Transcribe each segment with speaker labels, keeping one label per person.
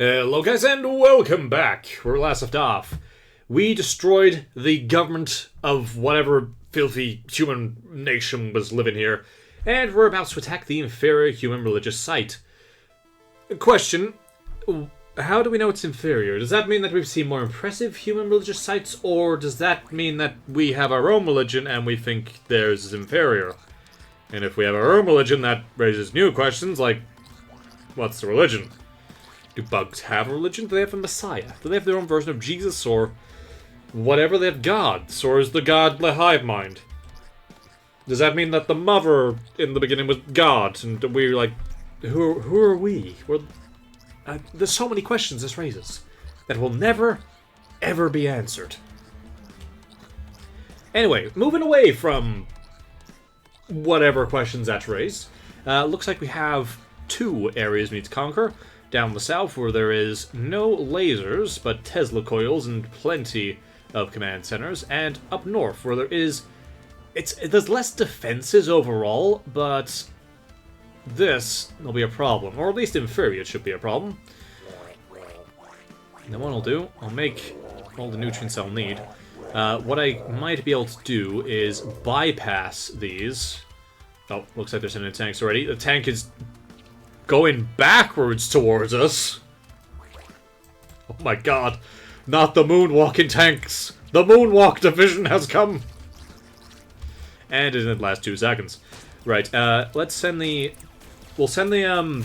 Speaker 1: Hello guys and welcome back. Where we last left off, we destroyed the government of whatever filthy human nation was living here, and we're about to attack the inferior human religious site. Question, how do we know it's inferior? Does that mean that we've seen more impressive human religious sites, or does that mean that we have our own religion and we think theirs is inferior? And if we have our own religion, that raises new questions like, what's the religion? Do bugs have a religion? Do they have a messiah? Do they have their own version of Jesus, or whatever? They have gods, or is the god the hive mind? Does that mean that the mother in the beginning was God, and we're like, who are we? There's so many questions this raises that will never, ever be answered. Anyway, moving away from whatever questions that raised, looks like we have two areas we need to conquer. Down the south, where there is no lasers, but Tesla coils and plenty of command centers, and up north, where there's less defenses overall, but this will be a problem, or at least inferior should be a problem. And what I'll do, I'll make all the nutrients I'll need. What I might be able to do is bypass these. Oh, looks like there's any tanks already. The tank is going backwards towards us. Oh my god. Not the moonwalking tanks. The moonwalk division has come. And in the last 2 seconds. Right, let's send the... We'll send the,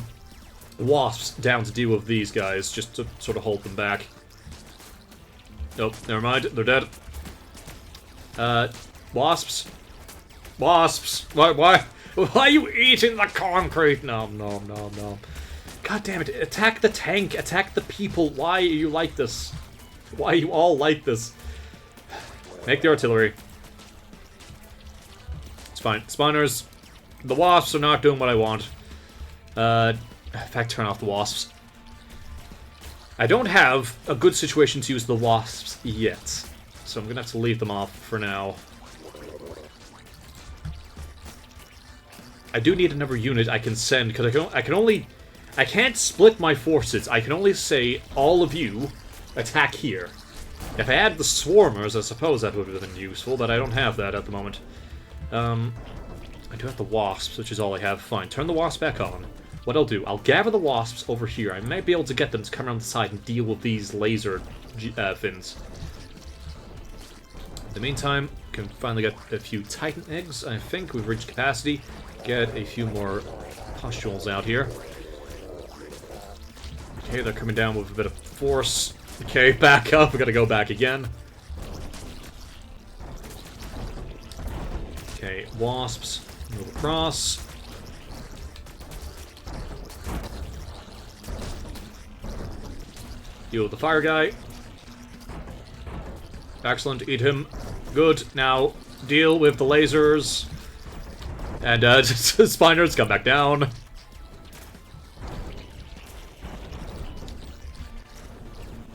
Speaker 1: wasps down to deal with these guys, just to sort of hold them back. Oh, never mind. They're dead. Wasps. Wasps. Why are you eating the concrete? No. God damn it. Attack the tank. Attack the people. Why are you like this? Why are you all like this? Make the artillery. It's fine. Spawners. The wasps are not doing what I want. In fact, turn off the wasps. I don't have a good situation to use the wasps yet, so I'm gonna have to leave them off for now. I do need another unit I can send, because I can't split my forces. I can only say, all of you, attack here. If I had the swarmers, I suppose that would have been useful, but I don't have that at the moment. I do have the wasps, which is all I have. Fine, turn the wasps back on. What I'll do, I'll gather the wasps over here. I might be able to get them to come around the side and deal with these laser fins. In the meantime, we can finally get a few Titan eggs. I think we've reached capacity. Get a few more pustules out here. Okay, they're coming down with a bit of force. Okay, back up. We gotta go back again. Okay, wasps. Move across. Deal with the fire guy. Excellent, eat him. Good, now deal with the lasers. And, Spiners, come back down.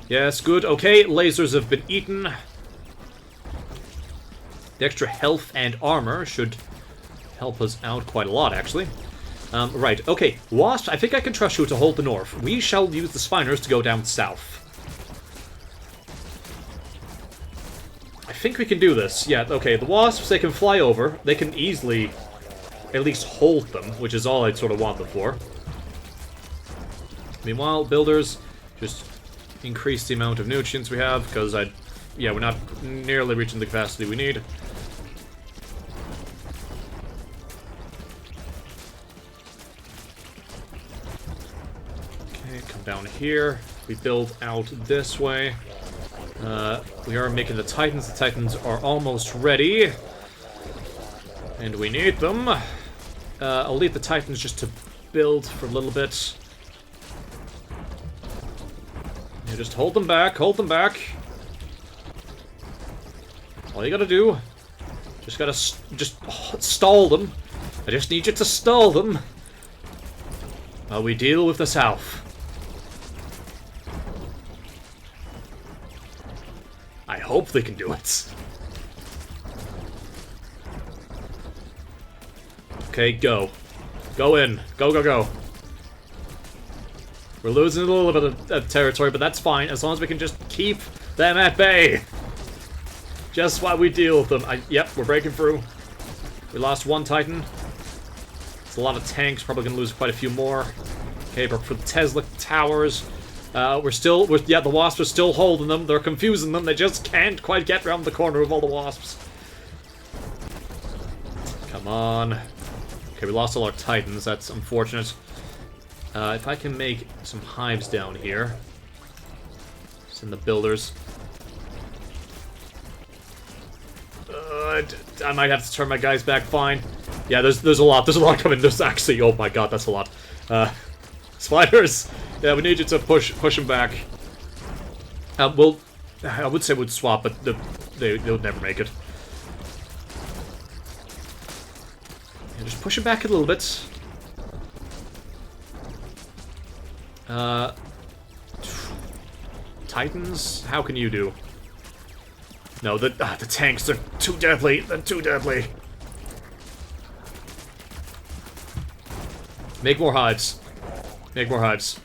Speaker 1: Yes, good. Okay, lasers have been eaten. The extra health and armor should help us out quite a lot, actually. Right, okay. Wasps, I think I can trust you to hold the north. We shall use the Spiners to go down south. I think we can do this. Yeah, okay, the wasps, they can fly over. They can easily at least hold them, which is all I'd sort of want them for. Meanwhile, builders, just increase the amount of nutrients we have, because we're not nearly reaching the capacity we need. Okay, come down here. We build out this way. We are making the Titans. The Titans are almost ready. And we need them. I'll leave the Titans just to build for a little bit. Yeah, just hold them back, hold them back. All you gotta do, just stall them. I just need you to stall them while we deal with the south. I hope they can do it. Okay, go. Go in. Go, go, go. We're losing a little bit of territory, but that's fine, as long as we can just keep them at bay. Just while we deal with them. Yep, we're breaking through. We lost one Titan. It's a lot of tanks, probably gonna lose quite a few more. Okay, but for the Tesla towers, yeah, the Wasps are still holding them. They're confusing them. They just can't quite get around the corner of all the Wasps. Come on. Okay, we lost all our Titans. That's unfortunate. If I can make some hives down here. Send the builders. I might have to turn my guys back. Fine. Yeah, there's a lot. There's a lot coming. There's actually, oh my god, that's a lot. Spiders. Yeah, we need you to push them back. I would say we'd swap, but they would never make it. Yeah, just push them back a little bit. Titans, how can you do? No, the tanks, they're too deadly. They're too deadly. Make more hives. Make more hives.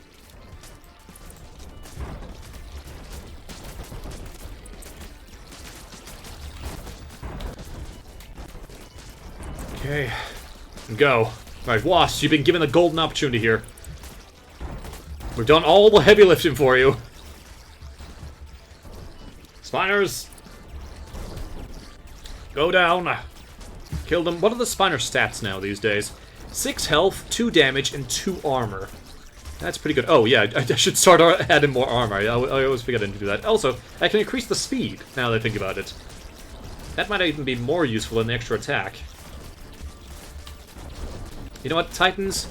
Speaker 1: Okay. Go. Alright, Wasps, you've been given a golden opportunity here. We've done all the heavy lifting for you. Spiners. Go down. Kill them. What are the Spiner stats now these days? 6 health, 2 damage, and 2 armor. That's pretty good. Oh, yeah, I should start adding more armor. I always forget to do that. Also, I can increase the speed, now that I think about it. That might even be more useful than the extra attack. You know what, Titans?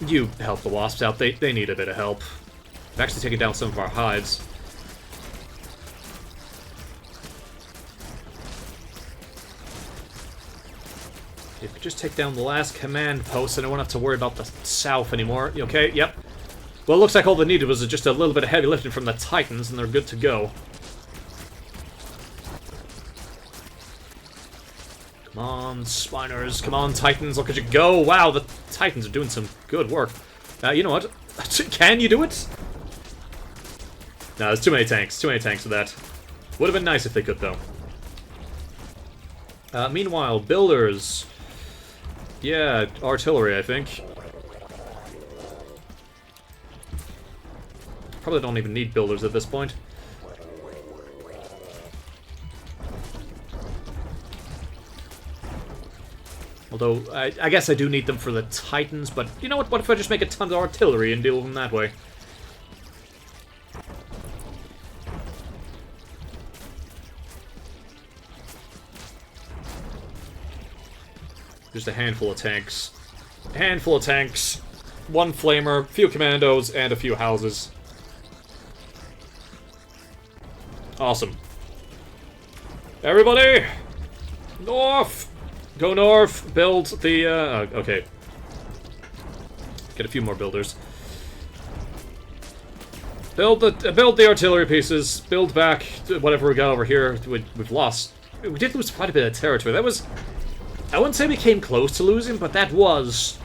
Speaker 1: You help the Wasps out. They need a bit of help. I've actually taken down some of our hives. If we just take down the last command post, and I won't have to worry about the south anymore. You okay? Yep. Well, it looks like all they needed was just a little bit of heavy lifting from the Titans, and they're good to go. Come on, Spiners. Come on, Titans. Look at you go. Wow, the Titans are doing some good work. You know what? Can you do it? No, there's too many tanks. Too many tanks for that. Would have been nice if they could, though. Meanwhile, builders. Yeah, artillery, I think. Probably don't even need builders at this point. Although, I guess I do need them for the Titans, but you know what? What if I just make a ton of artillery and deal with them that way? Just a handful of tanks. A handful of tanks. One flamer, few commandos, and a few houses. Awesome. Everybody! North! Go north, build the, okay. Get a few more builders. Build the artillery pieces. Build back whatever we got over here. We've lost. We did lose quite a bit of territory. That was... I wouldn't say we came close to losing, but that was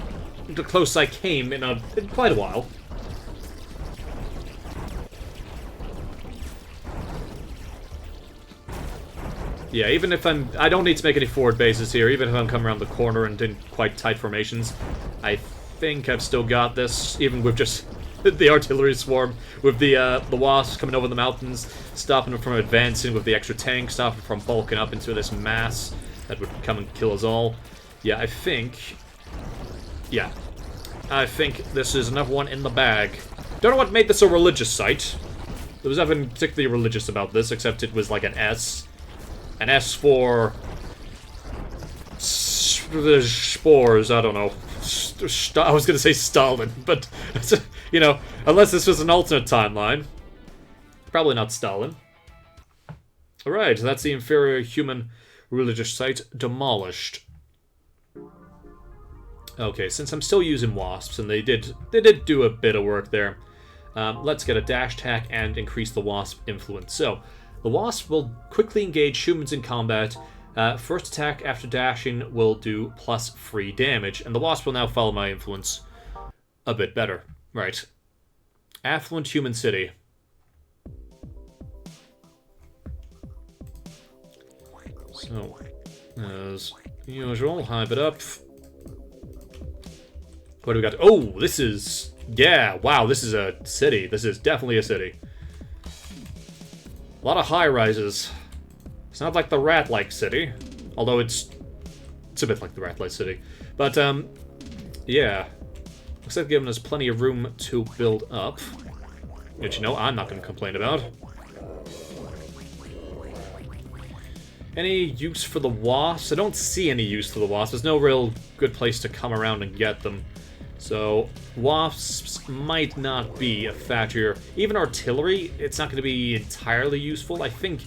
Speaker 1: the closest I came in quite a while. Yeah, even if I don't need to make any forward bases here, even if I'm coming around the corner and in quite tight formations. I think I've still got this, even with just the artillery swarm, with the Wasps coming over the mountains, stopping them from advancing with the extra tanks, stopping them from bulking up into this mass that would come and kill us all. Yeah, I think... Yeah. I think this is another one in the bag. Don't know what made this a religious site. There was nothing particularly religious about this, except it was like an S. An S for... spores, I don't know. I was gonna say Stalin, but... you know, unless this was an alternate timeline. Probably not Stalin. Alright, that's the inferior human religious site demolished. Okay, since I'm still using Wasps, and they did do a bit of work there, let's get a dash attack and increase the Wasp influence. So, the Wasp will quickly engage humans in combat. First attack after dashing will do +3 damage, and the Wasp will now follow my influence a bit better. Right. Affluent human city. So, as usual, hype it up. What do we got? Oh, this is... Yeah, wow, this is a city. This is definitely a city. A lot of high-rises. It's not like the rat-like city. Although it's a bit like the rat-like city. But, yeah. Looks like they've given us plenty of room to build up. Which, you know, I'm not going to complain about. Any use for the wasps? I don't see any use for the wasps. There's no real good place to come around and get them. So, wasps might not be a factor here. Even artillery, it's not going to be entirely useful. I think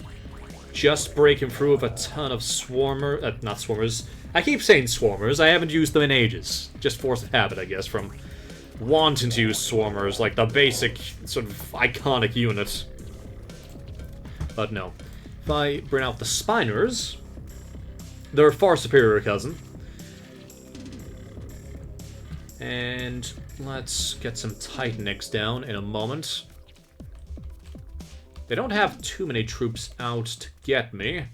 Speaker 1: just breaking through with a ton of not swarmers. I keep saying swarmers. I haven't used them in ages. Just force of habit, I guess, from wanting to use swarmers, like the basic, sort of iconic unit. But no. If I bring out the Spiners, they're a far superior cousin. And let's get some Titanics down in a moment. They don't have too many troops out to get me.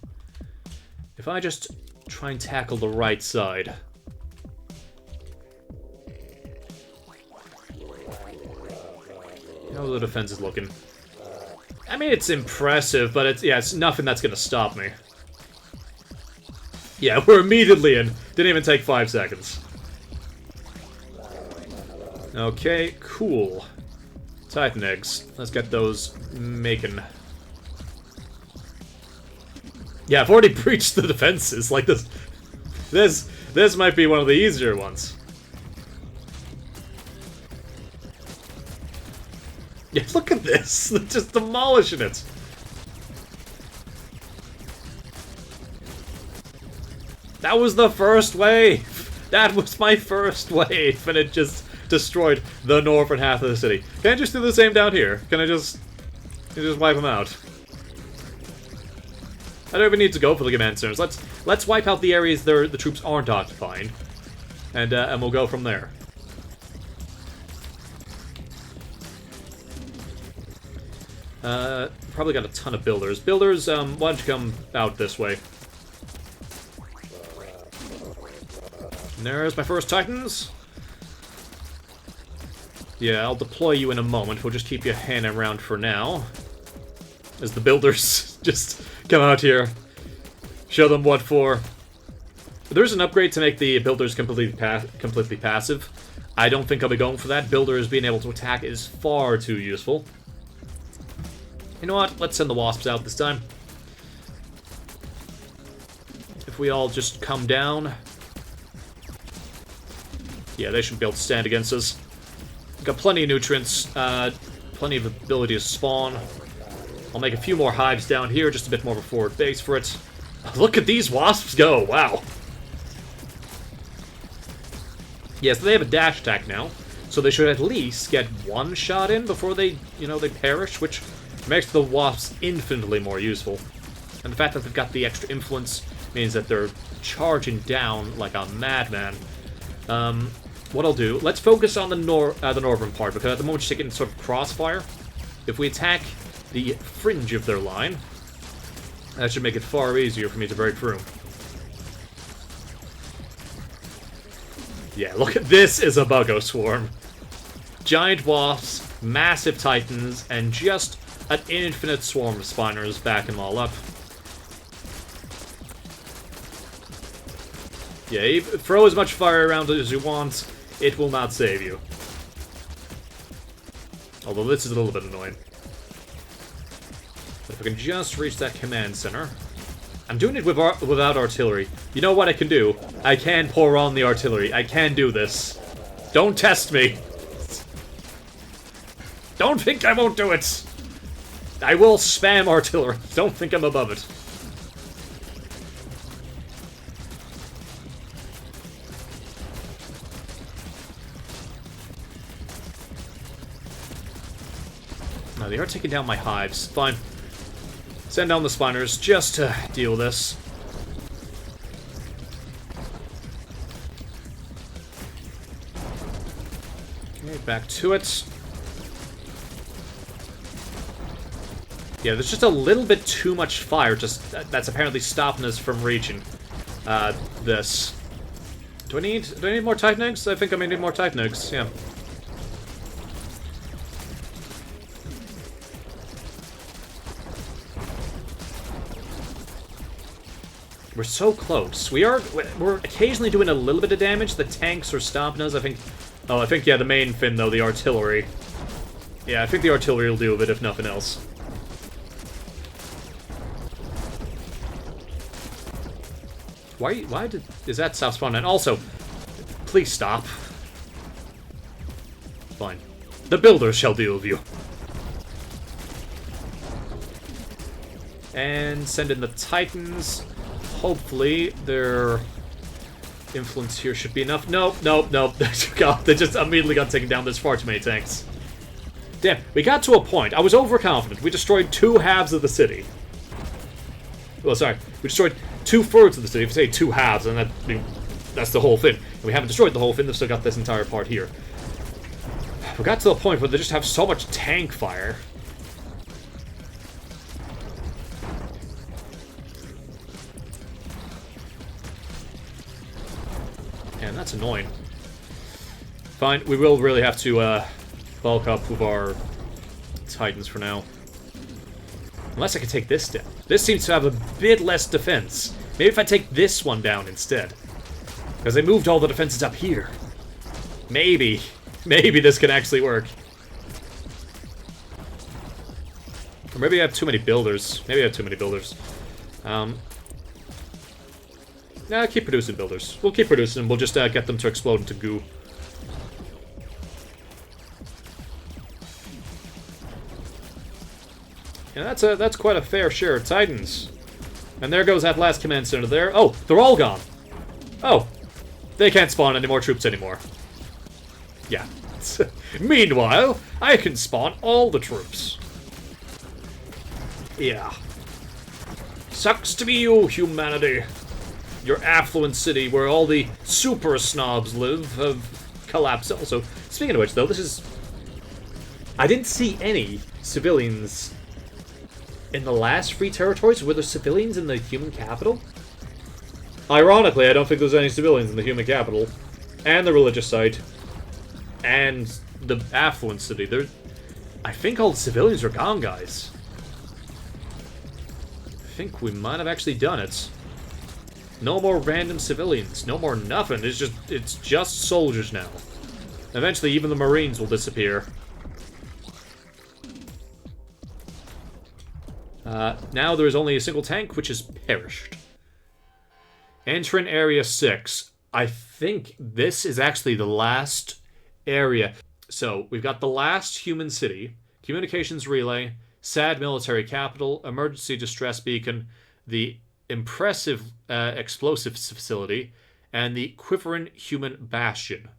Speaker 1: If I just try and tackle the right side. How are the defenses looking? I mean, it's impressive, but it's nothing that's gonna stop me. Yeah, we're immediately in. Didn't even take 5 seconds. Okay, cool. Titan eggs. Let's get those making. Yeah, I've already breached the defenses. Like this might be one of the easier ones. Yeah, look at this. They're just demolishing it. That was the first wave. That was my first wave, and it just destroyed the northern half of the city. Can I just do the same down here? Can I just wipe them out? I don't even need to go for the command centers. Let's wipe out the areas the troops aren't occupying, and we'll go from there. Probably got a ton of builders. Builders, why don't you come out this way? And there's my first Titans. Yeah, I'll deploy you in a moment. We'll just keep you hanging around for now. As the builders just come out here. Show them what for. There's an upgrade to make the builders completely passive. I don't think I'll be going for that. Builders being able to attack is far too useful. You know what? Let's send the wasps out this time. If we all just come down. Yeah, they should be able to stand against us. Got plenty of nutrients, plenty of ability to spawn. I'll make a few more hives down here, just a bit more of a forward base for it. Look at these wasps go, wow. Yeah, so they have a dash attack now, so they should at least get one shot in before they, they perish, which makes the wasps infinitely more useful. And the fact that they've got the extra influence means that they're charging down like a madman. What I'll do, let's focus on the northern part, because at the moment you're taking sort of crossfire. If we attack the fringe of their line, that should make it far easier for me to break through. Yeah, look at this is a Buggos swarm. Giant wasps, massive titans, and just an infinite swarm of spiners backing them all up. Yeah, throw as much fire around as you want. It will not save you. Although this is a little bit annoying. But if I can just reach that command center. I'm doing it without artillery. You know what I can do? I can pour on the artillery. I can do this. Don't test me. Don't think I won't do it. I will spam artillery. Don't think I'm above it. No, they are taking down my hives. Fine. Send down the spiners just to deal with this. Okay, back to it. Yeah, there's just a little bit too much fire, just that's apparently stopping us from reaching this. Do I need more Titan eggs? I think I may need more Titan eggs, yeah. We're so close. We're occasionally doing a little bit of damage. The tanks are stopping us, I think. Oh, I think, yeah, the main thing, though, the artillery. Yeah, I think the artillery will do a bit, if nothing else. Why is that stop spawning? And also, please stop. Fine. The builders shall deal with you. And send in the Titans. Hopefully, their influence here should be enough. Nope. God, they just immediately got taken down. There's far too many tanks. Damn, we got to a point. I was overconfident. We destroyed 2/2 of the city. Well, sorry. We destroyed 2/3 of the city. If you say 2/2, then that's the whole thing. And we haven't destroyed the whole thing. They've still got this entire part here. We got to the point where they just have so much tank fire. And that's annoying. Fine, we will really have to bulk up with our Titans for now. Unless I can take this down. This seems to have a bit less defense. Maybe if I take this one down instead. Because they moved all the defenses up here. Maybe this can actually work. Or maybe I have too many builders. Nah, keep producing builders. We'll keep producing them. We'll just get them to explode into goo. Yeah, that's quite a fair share of Titans. And there goes that last command center there. Oh, they're all gone. Oh, they can't spawn any more troops anymore. Yeah. Meanwhile, I can spawn all the troops. Yeah. Sucks to be you, humanity. Your affluent city, where all the super snobs live, have collapsed. Also, speaking of which, though, this is... I didn't see any civilians in the last free territories. Were there civilians in the human capital? Ironically, I don't think there's any civilians in the human capital. And the religious site. And the affluent city. I think all the civilians are gone, guys. I think we might have actually done it. No more random civilians. No more nothing. It's just soldiers now. Eventually, even the Marines will disappear. Now there is only a single tank, which has perished. Entering Area 6. I think this is actually the last area. So, we've got the last human city, communications relay, sad military capital, emergency distress beacon, the impressive explosives facility, and the quivering human bastion.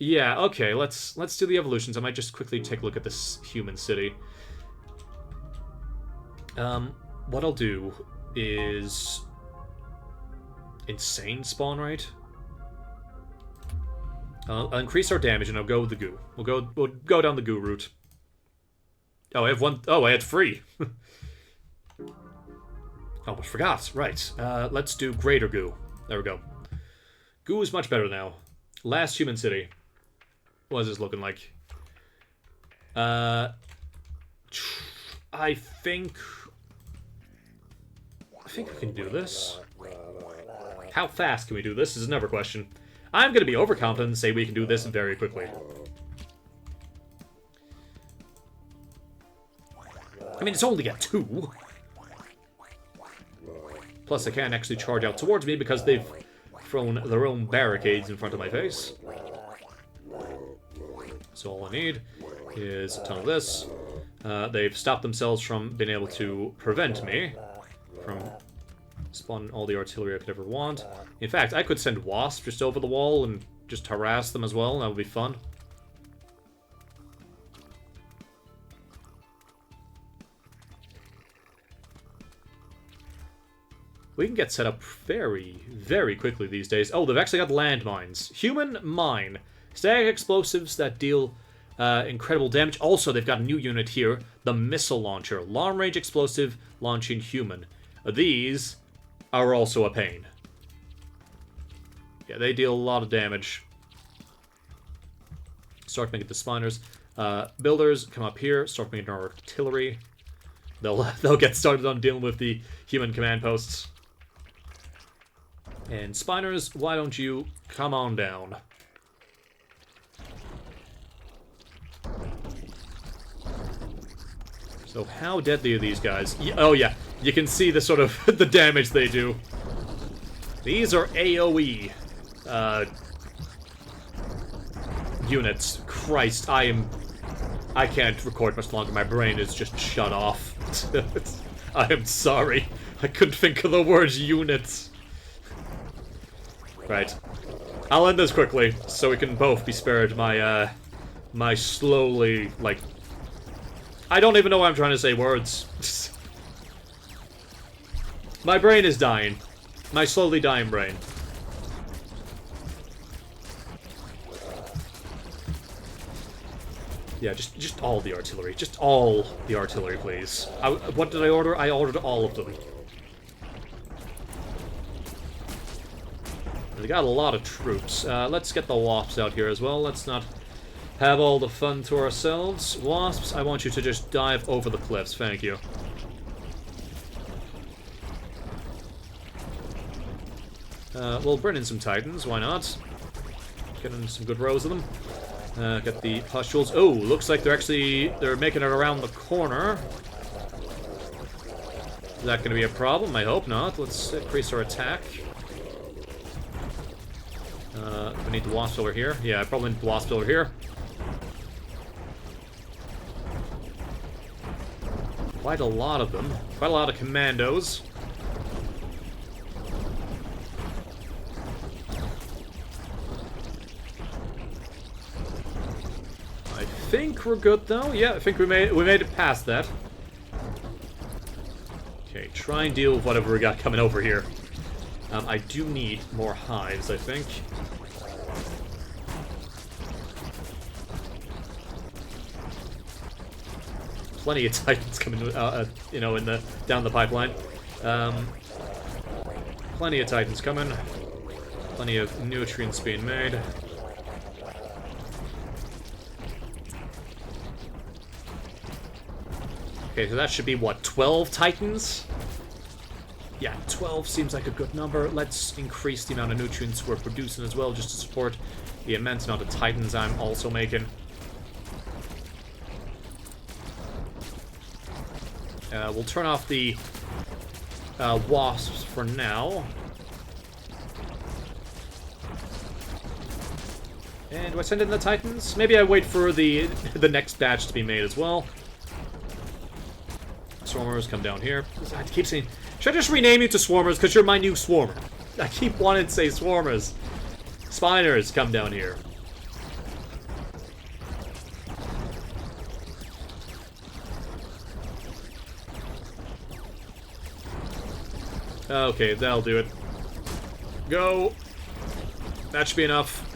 Speaker 1: Yeah, okay, let's do the evolutions. I might just quickly take a look at this human city. What I'll do is insane spawn rate. I'll increase our damage and I'll go with the goo. We'll go down the goo route. Oh, I have one. Oh, I had 3. Almost forgot. Right. Let's do greater goo. There we go. Goo is much better now. Last human city. What is this looking like? I think we can do this. How fast can we do this is another question. I'm going to be overconfident and say we can do this very quickly. I mean, it's only got 2. Plus, they can't actually charge out towards me because they've thrown their own barricades in front of my face. So all I need is a ton of this. They've stopped themselves from being able to prevent me from spawning all the artillery I could ever want. In fact, I could send wasps just over the wall and just harass them as well. That would be fun. We can get set up very, very quickly these days. Oh, they've actually got landmines. Human mine. Static explosives that deal Incredible damage. Also, they've got a new unit here, the missile launcher. Long-range explosive launching human. These are also a pain. Yeah, they deal a lot of damage. Start making the spiners. Builders, come up here. Start making our artillery. They'll get started on dealing with the human command posts. And spiners, why don't you come on down? So how deadly are these guys? Oh yeah, you can see the sort of the damage they do. These are AoE units. Christ, I can't record much longer. My brain is just shut off. I am sorry. I couldn't think of the word units. Right. I'll end this quickly, so we can both be spared my, my slowly, like... I don't even know why I'm trying to say words. My brain is dying. My slowly dying brain. Yeah, just all the artillery. Just all the artillery, please. What did I order? I ordered all of them. They got a lot of troops. Let's get the wasps out here as well. Let's not have all the fun to ourselves. Wasps, I want you to just dive over the cliffs. Thank you. We'll bring in some titans. Why not? Get in some good rows of them. Get the pustules. Oh, looks like they're making it around the corner. Is that going to be a problem? I hope not. Let's increase our attack. We need the wasps over here. Yeah, I probably need the wasps over here. Quite a lot of them. Quite a lot of commandos. I think we're good though. Yeah, I think we made it past that. Okay, try and deal with whatever we got coming over here. I do need more hives, I think. Plenty of titans coming, you know, down the pipeline. Plenty of titans coming. Plenty of nutrients being made. Okay, so that should be, what, 12 titans? Yeah, 12 seems like a good number. Let's increase the amount of nutrients we're producing as well, just to support the immense amount of titans I'm also making. We'll turn off the wasps for now. And do I send in the titans? Maybe I wait for the next batch to be made as well. Swarmers, come down here. I keep saying... Should I just rename you to Swarmers, because you're my new Swarmer? I keep wanting to say Swarmers. Spiners, come down here. Okay, that'll do it. Go! That should be enough.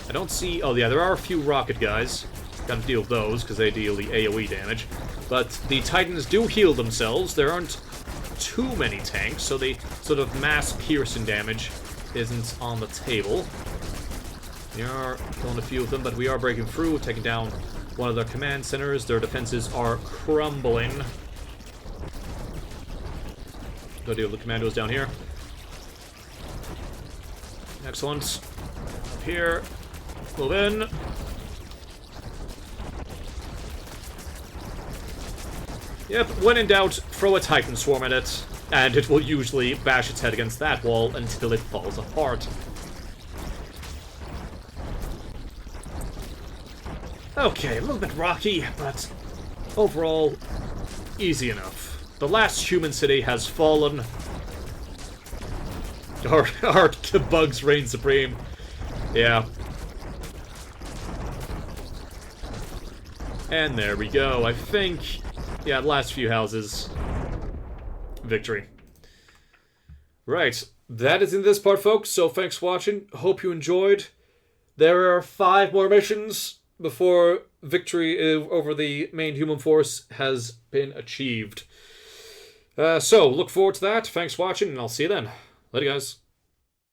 Speaker 1: I don't see... Oh, yeah, there are a few rocket guys. Gotta deal with those, because they deal the AoE damage. But the Titans do heal themselves. There aren't too many tanks, so the sort of mass piercing damage isn't on the table. We are killing a few of them, but we are breaking through, taking down one of their command centers. Their defenses are crumbling. Go deal with the commandos down here. Excellent. Up here. Move in. Yep, when in doubt, throw a Titan Swarm at it, and it will usually bash its head against that wall until it falls apart. Okay, a little bit rocky, but overall, easy enough. The last human city has fallen. Our bugs reign supreme. Yeah. And there we go, I think... Yeah, last few houses. Victory. Right, that is in this part, folks, so thanks for watching. Hope you enjoyed. There are 5 more missions before victory over the main human force has been achieved. So, look forward to that. Thanks for watching, and I'll see you then. Later, guys.